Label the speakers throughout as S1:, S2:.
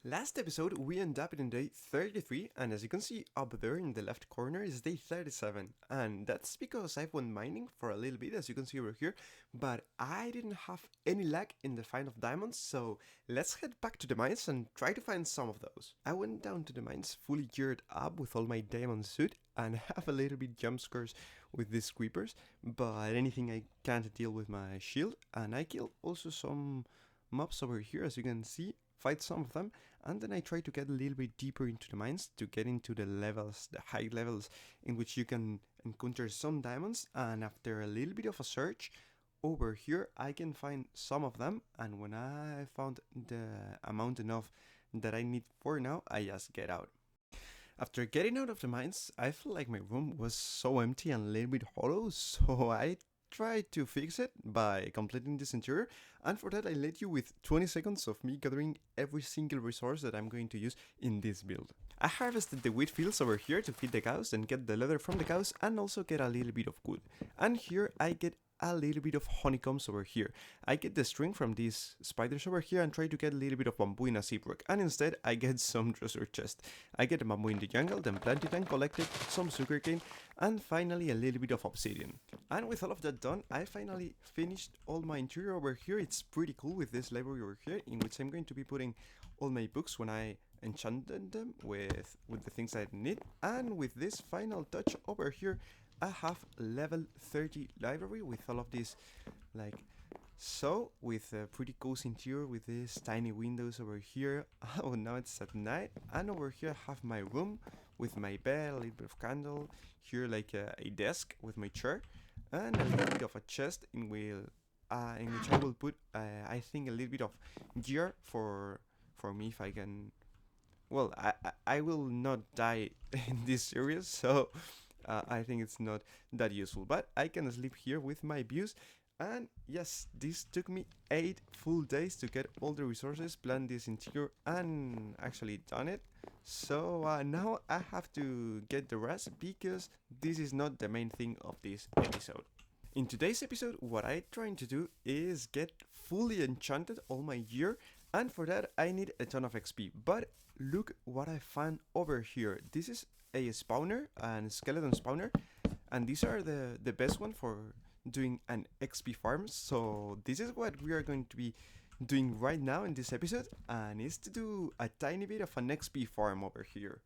S1: Last episode, we end up in day 33, and as you can see up there in the left corner is day 37. And that's because I've went mining for a little bit, as you can see over here, but I didn't have any luck in the find of diamonds, so let's head back to the mines and try to find some of those. I went down to the mines fully geared up with all my diamond suit, and have a little bit jump scares with these creepers, but anything I can't deal with my shield, and I killed also some mobs over here, as you can see, fight some of them, and then I try to get a little bit deeper into the mines to get into the levels, the high levels in which you can encounter some diamonds, and after a little bit of a search over here I can find some of them, and when I found the amount enough that I need for now, I just get out. After getting out of the mines, I felt like my room was so empty and a little bit hollow, so I tried to fix it by completing this interior, and for that I let you with 20 seconds of me gathering every single resource that I'm going to use in this build. I harvested the wheat fields over here to feed the cows and get the leather from the cows and also get a little bit of wood. And here I get a little bit of honeycombs over here. I get the string from these spiders over here and try to get a little bit of bamboo in a ziploc, and instead I get some treasure chest. I get a bamboo in the jungle, then planted and collected some sugarcane, and finally a little bit of obsidian. And with all of that done, I finally finished all my interior over here. It's pretty cool with this library over here, in which I'm going to be putting all my books when I enchanted them with the things I need. And with this final touch over here, I have level 30 library with all of these, like so, with a pretty cozy interior with these tiny windows over here. Oh, now it's at night, and over here I have my room with my bed, a little bit of candle, here like a desk with my chair, and a little bit of a chest in which I will put, I think, a little bit of gear for me if I can. Well, I will not die in this series, so I think it's not that useful. But I can sleep here with my views. And yes, this took me 8 full days to get all the resources, plan this interior, and actually done it. So now I have to get the rest because this is not the main thing of this episode. In today's episode, what I'm trying to do is get fully enchanted all my gear, and for that I need a ton of XP. But look what I found over here. This is a spawner, and skeleton spawner, and these are the best one for doing an XP farm. So this is what we are going to be doing right now in this episode, and is to do a tiny bit of an XP farm over here.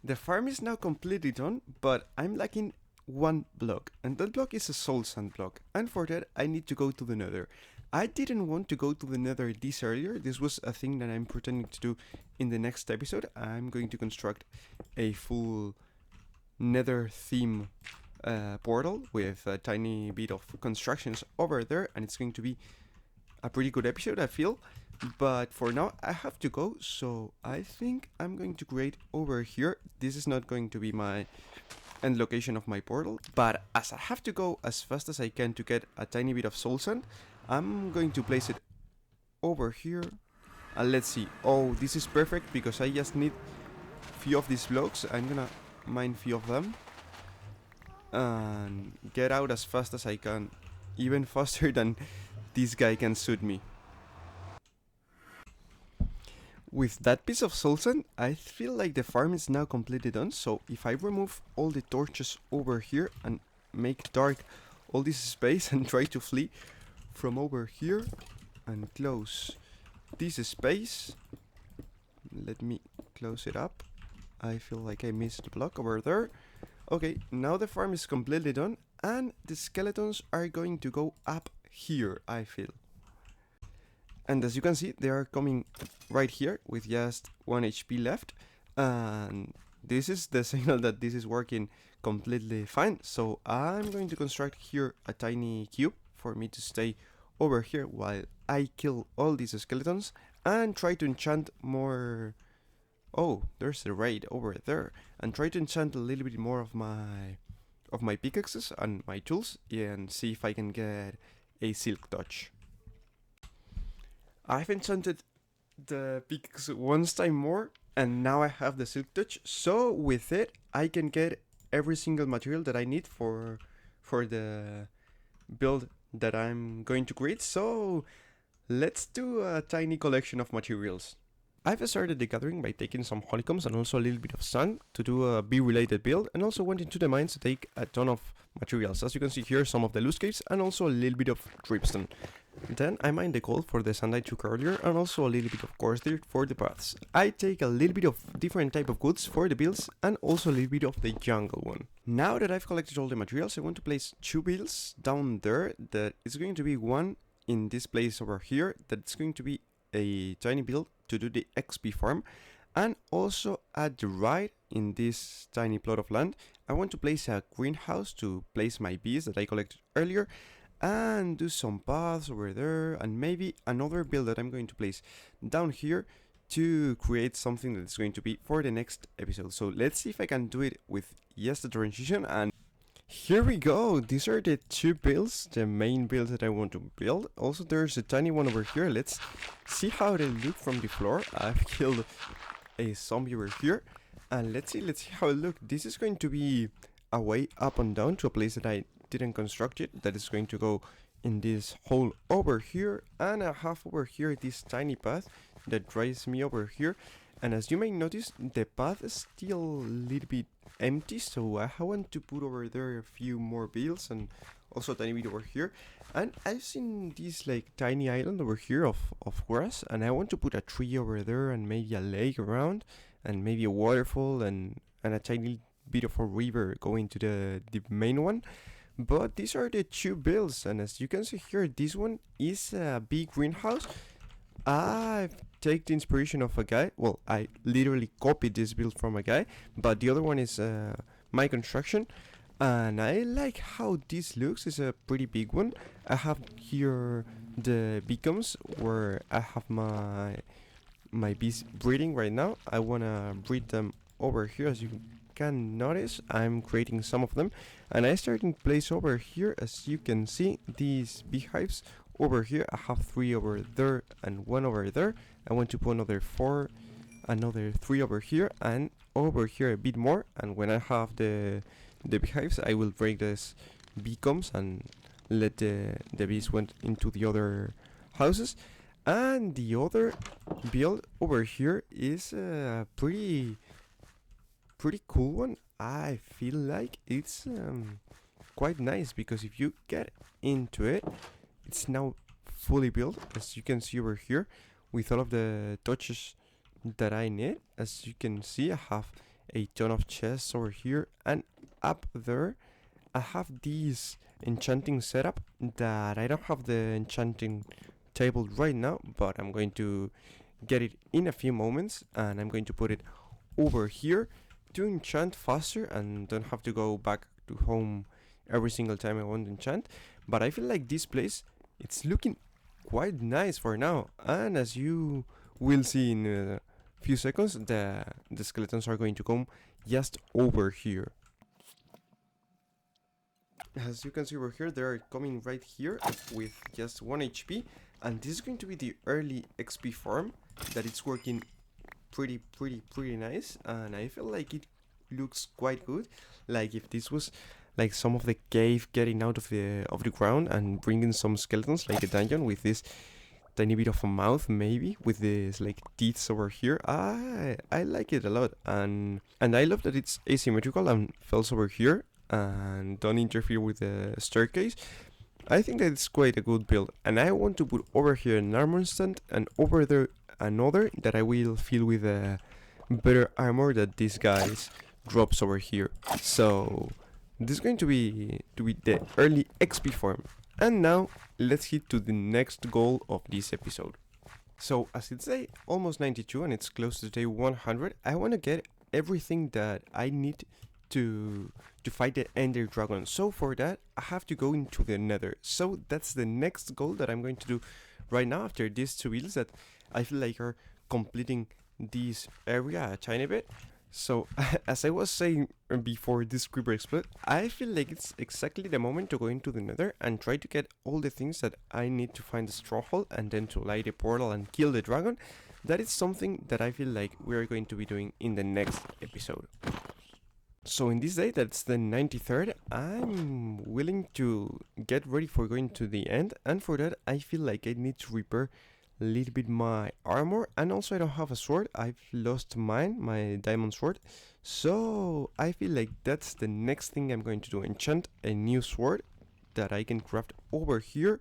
S1: The farm is now completely done, but I'm lacking one block, and that block is a soul sand block, and for that I need to go to the nether. I didn't want to go to the nether this earlier. This was a thing that I'm pretending to do in the next episode. I'm going to construct a full nether theme portal with a tiny bit of constructions over there, and it's going to be a pretty good episode, I feel. But for now I have to go, so I think I'm going to create over here. This is not going to be my end location of my portal, but as I have to go as fast as I can to get a tiny bit of soul sand, I'm going to place it over here, and let's see. Oh, this is perfect because I just need few of these blocks. I'm gonna mine few of them and get out as fast as I can, even faster than this guy can shoot me. With that piece of soul sand, I feel like the farm is now completely done. So if I remove all the torches over here and make dark all this space and try to flee from over here and close this space, let me close it up. I feel like I missed a block over there. Okay, now the farm is completely done, and the skeletons are going to go up here, I feel. And as you can see, they are coming right here with just 1 HP left, and this is the signal that this is working completely fine. So I'm going to construct here a tiny cube for me to stay over here while I kill all these skeletons and try to enchant more. Oh, there's a raid over there, and try to enchant a little bit more of my pickaxes and my tools, and see if I can get a silk touch. I've enchanted the pickaxe once time more, and now I have the silk touch, so with it I can get every single material that I need for the build that I'm going to create. So let's do a tiny collection of materials. I've started the gathering by taking some honeycombs and also a little bit of sand to do a bee-related build, and also went into the mines to take a ton of materials. As you can see here, some of the loose caves and also a little bit of dripstone. Then I mined the gold for the sand I took earlier, and also a little bit of coarse dirt for the paths. I take a little bit of different type of goods for the builds, and also a little bit of the jungle one. Now that I've collected all the materials, I want to place 2 builds down there. That is going to be one in this place over here, that's going to be a tiny build to do the XP farm, and also at the right in this tiny plot of land I want to place a greenhouse to place my bees that I collected earlier, and do some paths over there, and maybe another build that I'm going to place down here to create something that's going to be for the next episode. So let's see if I can do it with yes the transition, and here we go. These are the 2 builds, the main builds that I want to build. Also there's a tiny one over here. Let's see how they look from the floor. I've killed a zombie over here, and let's see how it looks. This is going to be a way up and down to a place that I didn't construct it, that is going to go in this hole over here, and I have over here this tiny path that drives me over here. And as you may notice, the path is still a little bit empty, so I want to put over there a few more builds and also a tiny bit over here. And I've seen this like tiny island over here of grass, and I want to put a tree over there and maybe a lake around, and maybe a waterfall and a tiny bit of a river going to the main one. But these are the 2 builds, and as you can see here, this one is a big greenhouse. I've taken the inspiration of a guy. Well, I literally copied this build from a guy, but the other one is my construction, and I like how this looks. It's a pretty big one. I have here the beacons where I have my bees breeding right now. I wanna breed them over here. As you can notice, I'm creating some of them, and I start in place over here. As you can see, these beehives over here, I have 3 over there and 1 over there. I want to put another 4, another 3 over here, and over here a bit more. And when I have the beehives, I will break this beacons and let the bees went into the other houses. And the other build over here is a pretty cool one. I feel like it's quite nice, because if you get into it, it's now fully built, as you can see over here, with all of the touches that I need. As you can see, I have a ton of chests over here, and up there I have this enchanting setup that I don't have the enchanting table right now, but I'm going to get it in a few moments, and I'm going to put it over here to enchant faster and don't have to go back to home every single time I want to enchant. But I feel like this place, it's looking quite nice for now, and as you will see in a few seconds, the skeletons are going to come just over here. As you can see over here, they are coming right here with just 1 HP, and this is going to be the early XP farm that it's working pretty nice, and I feel like it looks quite good. Like if this was like some of the cave getting out of the ground and bringing some skeletons, like a dungeon with this tiny bit of a mouth, maybe with this like teeth over here. I like it a lot, and I love that it's asymmetrical and falls over here and don't interfere with the staircase. I think that it's quite a good build, and I want to put over here an armor stand, and over there another that I will fill with a better armor that this guy's drops over here. So this is going to be the early XP farm. And now let's hit to the next goal of this episode. So as it's day almost 92 and it's close to day 100, I want to get everything that I need to fight the Ender Dragon. So for that, I have to go into the Nether. So that's the next goal that I'm going to do right now after these 2 builds that I feel like are completing this area a tiny bit. So as I was saying before this creeper exploded, I feel like it's exactly the moment to go into the Nether and try to get all the things that I need to find the stronghold, and then to light a portal and kill the dragon. That is something that I feel like we are going to be doing in the next episode. So in this day, that's the 93rd, I'm willing to get ready for going to the end, and for that I feel like I need to repair a little bit my armor, and also I don't have a sword. I've lost mine, my diamond sword. So I feel like that's the next thing I'm going to do. Enchant a new sword that I can craft over here.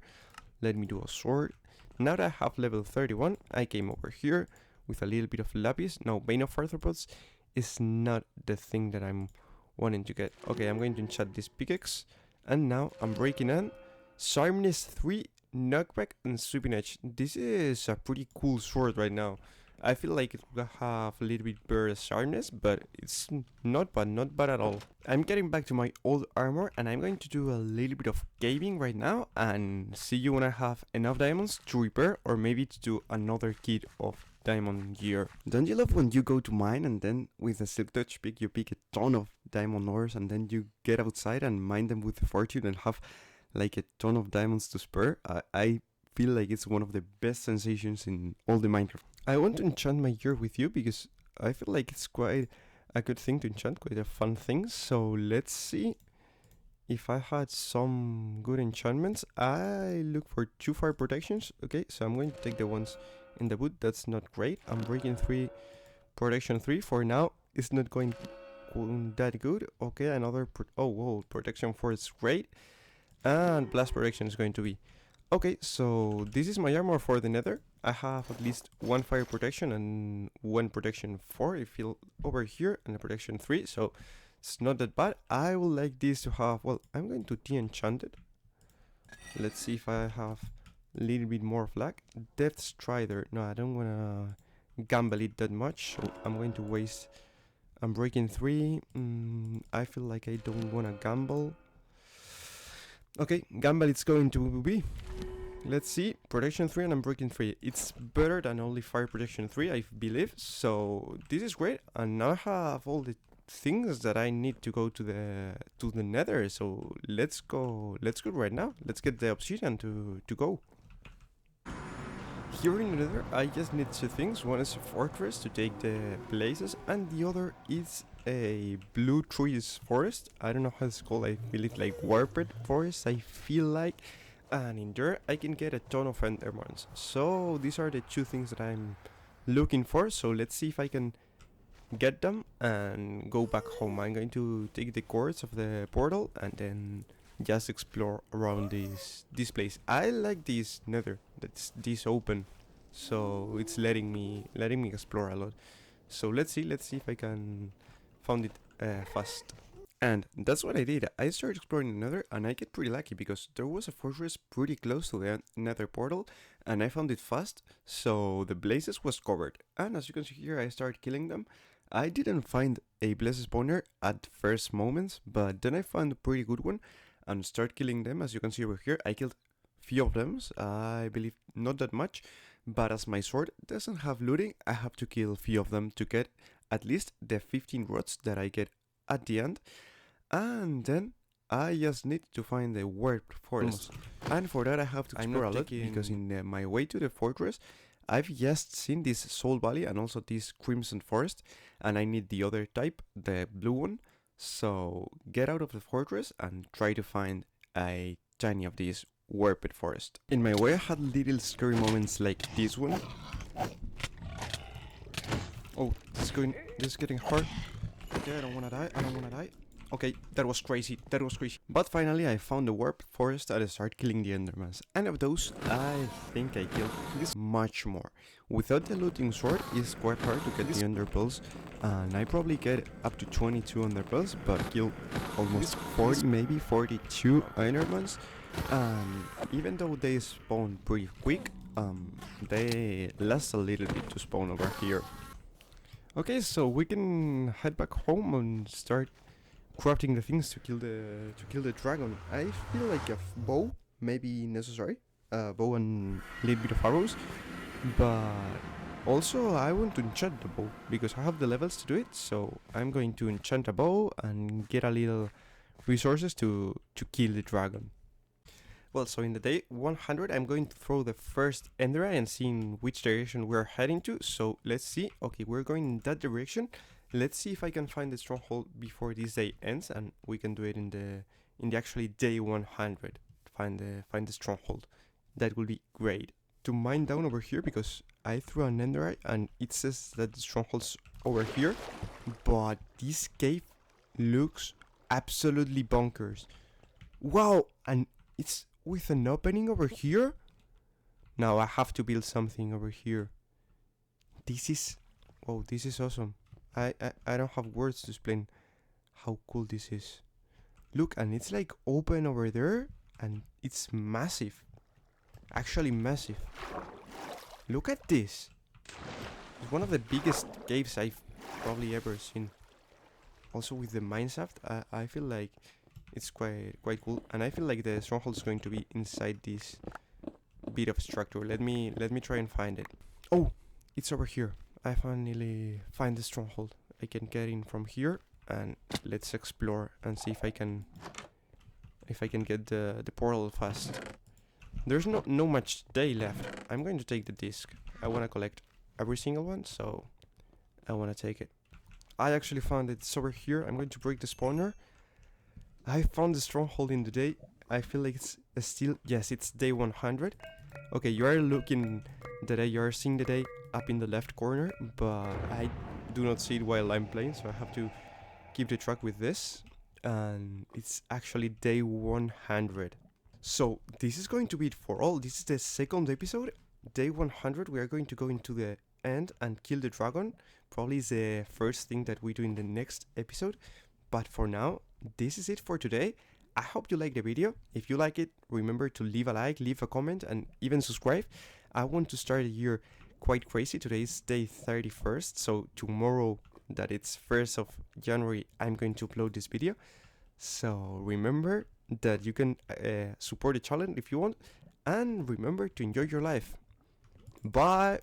S1: Let me do a sword. Now that I have level 31, I came over here with a little bit of lapis. Now, Bane of Arthropods is not the thing that I'm wanting to get. Okay, I'm going to enchant this pickaxe. And now I'm breaking in Sharpness 3, Knockback, and Sweeping Edge. This is a pretty cool sword right now. I feel like it will have a little bit better sharpness, but it's not bad at all. I'm getting back to my old armor, and I'm going to do a little bit of caving right now, and see you when I have enough diamonds to repair, or maybe to do another kit of diamond gear. Don't you love when you go to mine and then with a silk touch pick you pick a ton of diamond ores, and then you get outside and mine them with fortune and have like a ton of diamonds to spare? I feel like it's one of the best sensations in all the Minecraft. I want to enchant my gear with you because I feel like it's quite a good thing to enchant, quite a fun thing. So let's see if I had some good enchantments. I look for 2 fire protections. Okay, so I'm going to take the ones in the wood. That's not great. I'm breaking 3, protection 3 for now. It's not going that good. Okay, another oh whoa, protection 4 is great, and blast protection is going to be okay. So this is my armor for the nether. I have at least 1 fire protection and 1 protection 4 I feel over here, and a protection 3, so it's not that bad. I would like this to have, well, I'm going to de-enchant it. Let's see if I have a little bit more of luck. Death Strider, no, I don't wanna gamble it that much, so I'm going to waste. I'm breaking 3, I feel like I don't wanna gamble. Okay, gamble it's going to be. Let's see, protection 3 and I'm breaking 3. It's better than only fire protection 3, I believe. So this is great, and now I have all the things that I need to go to the nether. So let's go right now. Let's get the obsidian to go. Here in the nether, I just need 2 things. One is a fortress to take the blazes, and the other is a blue trees forest. I don't know how it's called. I feel it like warped forest, I feel like. And in there I can get a ton of endermans. So these are the 2 things that I'm looking for. So let's see if I can get them and go back home. I'm going to take the coordinates of the portal and then just explore around this place. I like this nether, that's this open, so it's letting me explore a lot. So let's see if I can find it fast. And that's what I did. I started exploring the nether, and I get pretty lucky because there was a fortress pretty close to the nether portal, and I found it fast, so the blazes was covered. And as you can see here, I started killing them. I didn't find a blaze spawner at first moments, but then I found a pretty good one and start killing them. As you can see over here, I killed few of them, I believe not that much, but as my sword doesn't have looting, I have to kill few of them to get at least the 15 rods that I get at the end. And then I just need to find the warped forest, and for that I have to explore a lot, because in my way to the fortress I've just seen this Soul Valley and also this Crimson Forest, and I need the other type, the blue one. So get out of the fortress and try to find a tiny of these warped forest. In my way I had little scary moments like this one. Oh, this is getting hard. Okay, I don't wanna die. Okay, that was crazy. But finally I found the warped forest and I started killing the endermans. And of those, I think I killed this much more. Without the looting sword, it's quite hard to get the ender pearls. And I probably get up to 22 ender pearls, but kill almost 40, maybe 42 endermans. And even though they spawn pretty quick, they last a little bit to spawn over here. Okay, so we can head back home and start crafting the things to kill the dragon. I feel like a bow may be necessary, bow and a little bit of arrows, but also I want to enchant the bow because I have the levels to do it. So I'm going to enchant a bow and get a little resources to kill the dragon. Well, so in the day 100 I'm going to throw the first ender eye and seeing which direction we're heading to. So let's see. Okay, we're going in that direction. Let's see if I can find the stronghold before this day ends, and we can do it in the actually day 100. Find the stronghold. That will be great. to mine down over here because I threw an netherite and it says that the stronghold's over here. But this cave looks absolutely bonkers. Wow, and it's with an opening over here? Now I have to build something over here. This is... Oh, this is awesome. I don't have words to explain how cool this is. Look, and it's like open over there, and it's massive. Actually massive. Look at this. It's one of the biggest caves I've probably ever seen. Also with the mineshaft, I feel like it's quite cool, and I feel like the stronghold is going to be inside this bit of structure. Let me try and find it. Oh, it's over here. I finally find the stronghold. I can get in from here, and let's explore and see if I can get the portal fast. There's no much day left. I'm going to take the disc. I want to collect every single one, so I want to take it. I actually found it. It's over here. I'm going to break the spawner. I found the stronghold in the day. I feel like it's still... Yes, it's day 100. Okay, you are looking the day, you are seeing the day up in the left corner, but I do not see it while I'm playing, so I have to keep the track with this. And it's actually day 100. So this is going to be it for all. This is the second episode. Day 100, we are going to go into the end and kill the dragon. Probably is the first thing that we do in the next episode. But for now, this is it for today. I hope you liked the video. If you like it, remember to leave a like, leave a comment, and even subscribe. I want to start the year quite crazy. Today is day 31st, so tomorrow, that it's 1st of January, I'm going to upload this video. So remember that you can support the channel if you want, and remember to enjoy your life. Bye!